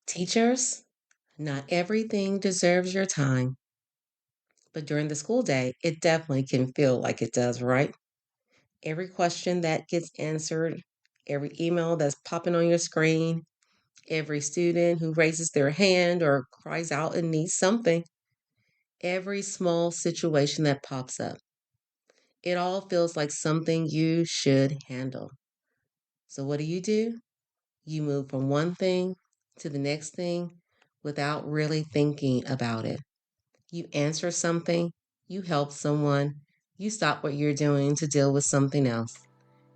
Teachers, not everything deserves your time, but during the school day, it definitely can feel like it does, right? Every question that gets answered, every email that's popping on your screen, every student who raises their hand or cries out and needs something, every small situation that pops up, it all feels like something you should handle. So, what do? You move from one thing to the next thing without really thinking about it. You answer something, you help someone, you stop what you're doing to deal with something else.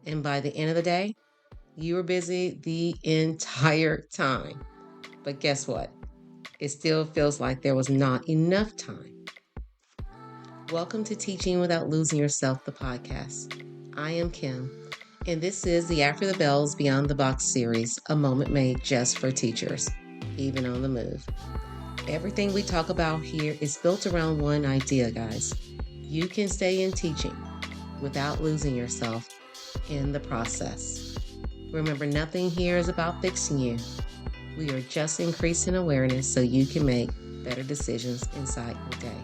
And by the end of the day, you were busy the entire time. But guess what? It still feels like there was not enough time. Welcome to Teaching Without Losing Yourself, the podcast. I am Kim, and this is the After the Bells Beyond the Box series, a moment made just for teachers, even on the move. Everything we talk about here is built around one idea, guys. You can stay in teaching without losing yourself in the process. Remember, nothing here is about fixing you. We are just increasing awareness so you can make better decisions inside your day.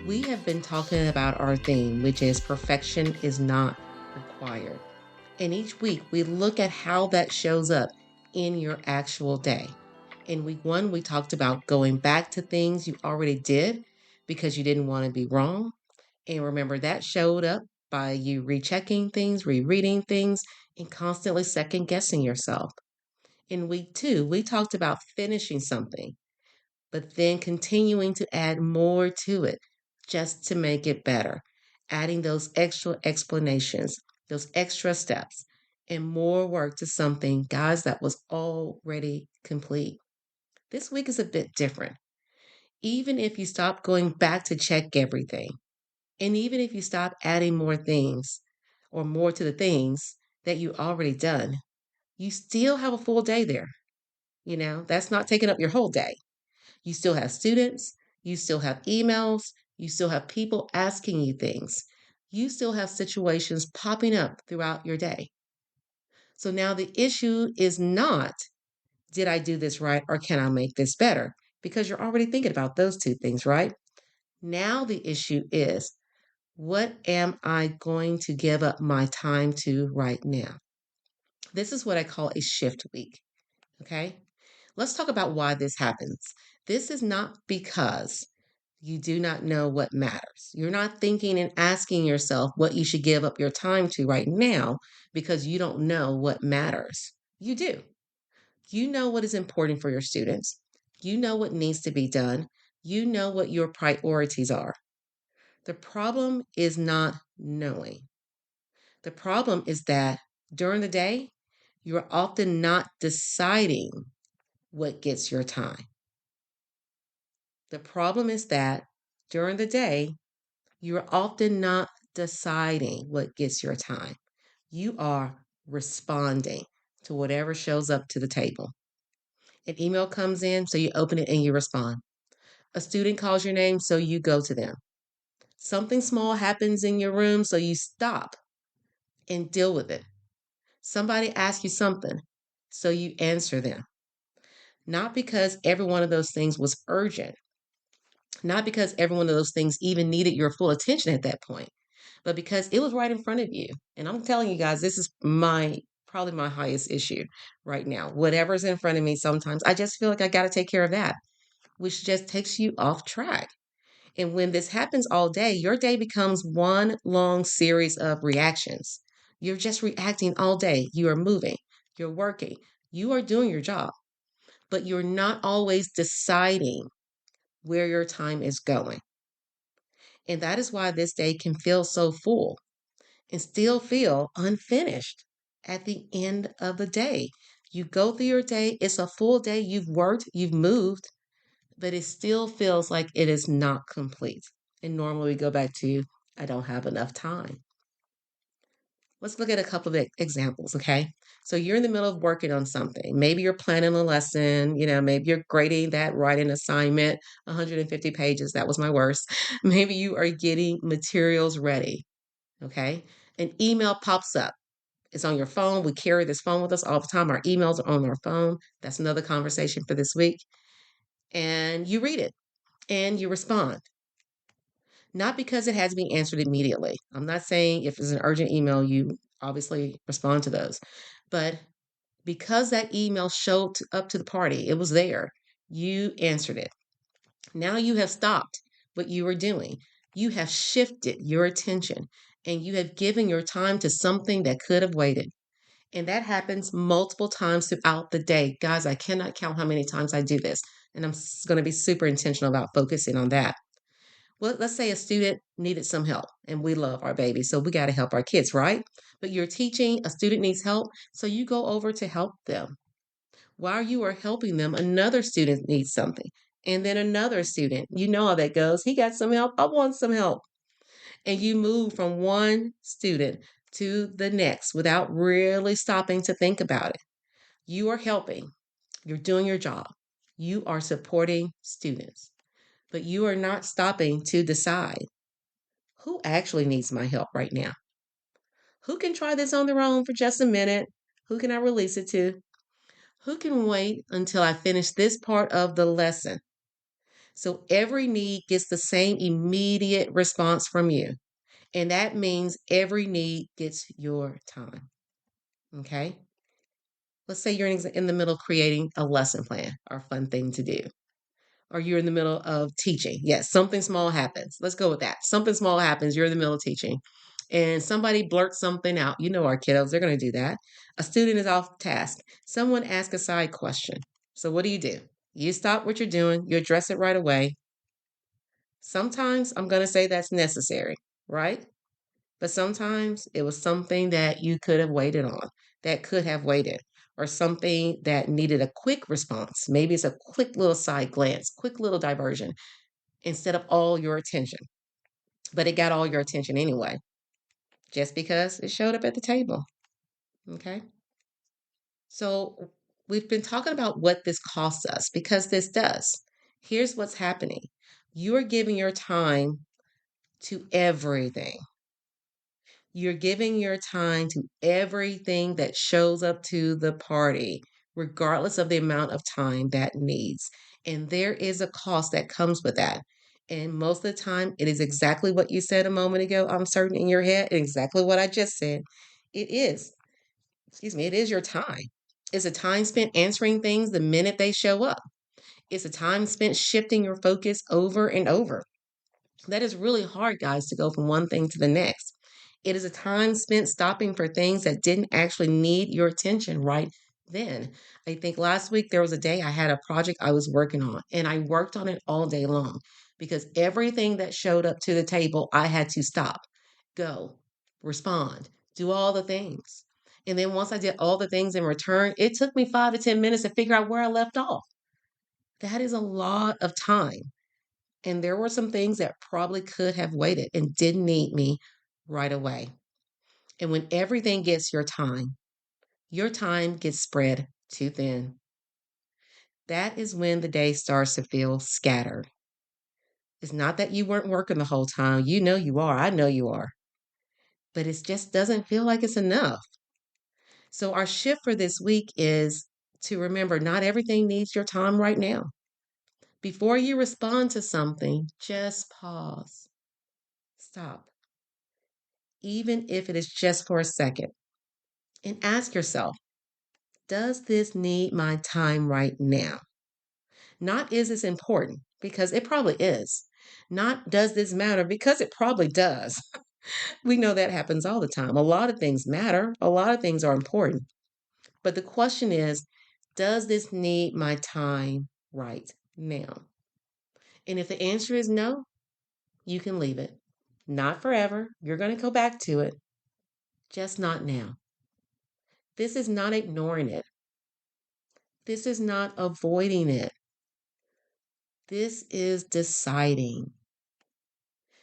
We have been talking about our theme, which is perfection is not required. And each week we look at how that shows up in your actual day. In week one, we talked about going back to things you already did because you didn't want to be wrong. And remember, that showed up by you rechecking things, rereading things, and constantly second guessing yourself. In week two, we talked about finishing something, but then continuing to add more to it just to make it better, adding those extra explanations, those extra steps, and more work to something, guys, that was already complete. This week is a bit different. Even if you stop going back to check everything, and even if you stop adding more things or more to the things that you already done, you still have a full day there. That's not taking up your whole day. You still have students, you still have emails, you still have people asking you things. You still have situations popping up throughout your day. So now the issue is not, did I do this right or can I make this better? Because you're already thinking about those two things, right? Now the issue is, what am I going to give up my time to right now? This is what I call a shift week. Okay. Let's talk about why this happens. This is not because you do not know what matters. You're not thinking and asking yourself what you should give up your time to right now because you don't know what matters. You do. You know what is important for your students. You know what needs to be done. You know what your priorities are. The problem is not knowing. The problem is that during the day, you're often not deciding what gets your time. The problem is that during the day, you're often not deciding what gets your time. You are responding to whatever shows up to the table. An email comes in, so you open it and you respond. A student calls your name, so you go to them. Something small happens in your room, so you stop and deal with it. Somebody asks you something, so you answer them. Not because every one of those things was urgent, not because every one of those things even needed your full attention at that point, but because it was right in front of you. And I'm telling you guys, this is probably my highest issue right now. Whatever's in front of me, sometimes I just feel like I got to take care of that, which just takes you off track. And when this happens all day, your day becomes one long series of reactions. You're just reacting all day. You are moving, you're working, you are doing your job, but you're not always deciding where your time is going. And that is why this day can feel so full and still feel unfinished at the end of the day. You go through your day, it's a full day, you've worked, you've moved, but it still feels like it is not complete. And normally we go back to, I don't have enough time. Let's look at a couple of examples, okay? So you're in the middle of working on something. Maybe you're planning a lesson, maybe you're grading that writing assignment, 150 pages. That was my worst. Maybe you are getting materials ready, okay? An email pops up. It's on your phone. We carry this phone with us all the time. Our emails are on our phone. That's another conversation for this week. And you read it and you respond. Not because it has to be answered immediately. I'm not saying if it's an urgent email, you obviously respond to those. But because that email showed up to the party, it was there, you answered it. Now you have stopped what you were doing. You have shifted your attention and you have given your time to something that could have waited. And that happens multiple times throughout the day. Guys, I cannot count how many times I do this. And I'm going to be super intentional about focusing on that. Well, let's say a student needed some help and we love our babies, so we got to help our kids, right? But you're teaching, a student needs help, so you go over to help them. While you are helping them, another student needs something. And then another student, you know how that goes. He got some help. I want some help. And you move from one student to the next without really stopping to think about it. You are helping, you're doing your job, you are supporting students, but you are not stopping to decide who actually needs my help right now? Who can try this on their own for just a minute? Who can I release it to? Who can wait until I finish this part of the lesson? So every need gets the same immediate response from you. And that means every need gets your time. Okay? Let's say you're in the middle of creating a lesson plan or fun thing to do, or you're in the middle of teaching. Yes, something small happens. Let's go with that. Something small happens. You're in the middle of teaching and somebody blurts something out. You know, our kiddos, they're going to do that. A student is off task. Someone asks a side question. So what do? You stop what you're doing, you address it right away. Sometimes I'm going to say that's necessary, right? But sometimes it was something that you could have waited on, that could have waited, or something that needed a quick response. Maybe it's a quick little side glance, quick little diversion instead of all your attention. But it got all your attention anyway, just because it showed up at the table. Okay. So we've been talking about what this costs us because this does. Here's what's happening. You are giving your time to everything. You're giving your time to everything that shows up to the party, regardless of the amount of time that needs. And there is a cost that comes with that. And most of the time, it is exactly what you said a moment ago. I'm certain in your head, exactly what I just said. It is, it is your time. It's a time spent answering things the minute they show up. It's a time spent shifting your focus over and over. That is really hard, guys, to go from one thing to the next. It is a time spent stopping for things that didn't actually need your attention right then. I think last week there was a day I had a project I was working on, and I worked on it all day long because everything that showed up to the table, I had to stop, go, respond, do all the things. And then once I did all the things in return, it took me 5 to 10 minutes to figure out where I left off. That is a lot of time. And there were some things that probably could have waited and didn't need me right away. And when everything gets your time gets spread too thin. That is when the day starts to feel scattered. It's not that you weren't working the whole time. You know you are. I know you are. But it just doesn't feel like it's enough. So, our shift for this week is to remember not everything needs your time right now. Before you respond to something, just pause, stop, even if it is just for a second, and ask yourself, does this need my time right now? Not is this important, because it probably is. Not does this matter, because it probably does. We know that happens all the time. A lot of things matter, a lot of things are important. But the question is, does this need my time right now? And if the answer is no, you can leave it. Not forever. You're going to go back to it, just not now. This is not ignoring it. This is not avoiding it. This is deciding.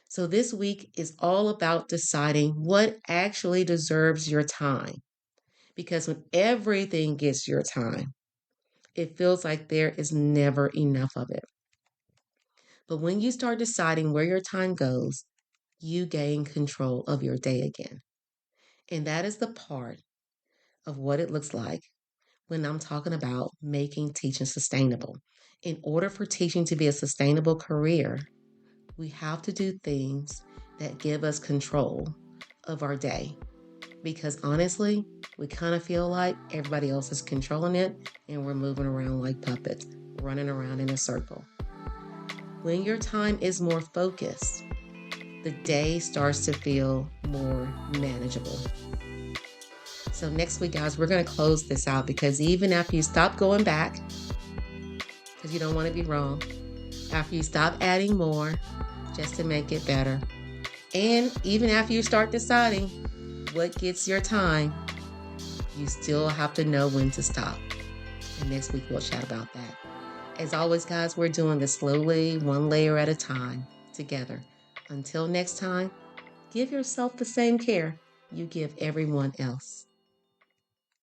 So, this week is all about deciding what actually deserves your time. Because when everything gets your time, it feels like there is never enough of it. But when you start deciding where your time goes, you gain control of your day again. And that is the part of what it looks like when I'm talking about making teaching sustainable. In order for teaching to be a sustainable career, we have to do things that give us control of our day. Because honestly, we kind of feel like everybody else is controlling it and we're moving around like puppets, running around in a circle. When your time is more focused, the day starts to feel more manageable. So, next week, guys, we're going to close this out because even after you stop going back, because you don't want to be wrong, after you stop adding more just to make it better, and even after you start deciding what gets your time, you still have to know when to stop. And next week, we'll chat about that. As always, guys, we're doing this slowly, one layer at a time, together. Until next time, give yourself the same care you give everyone else.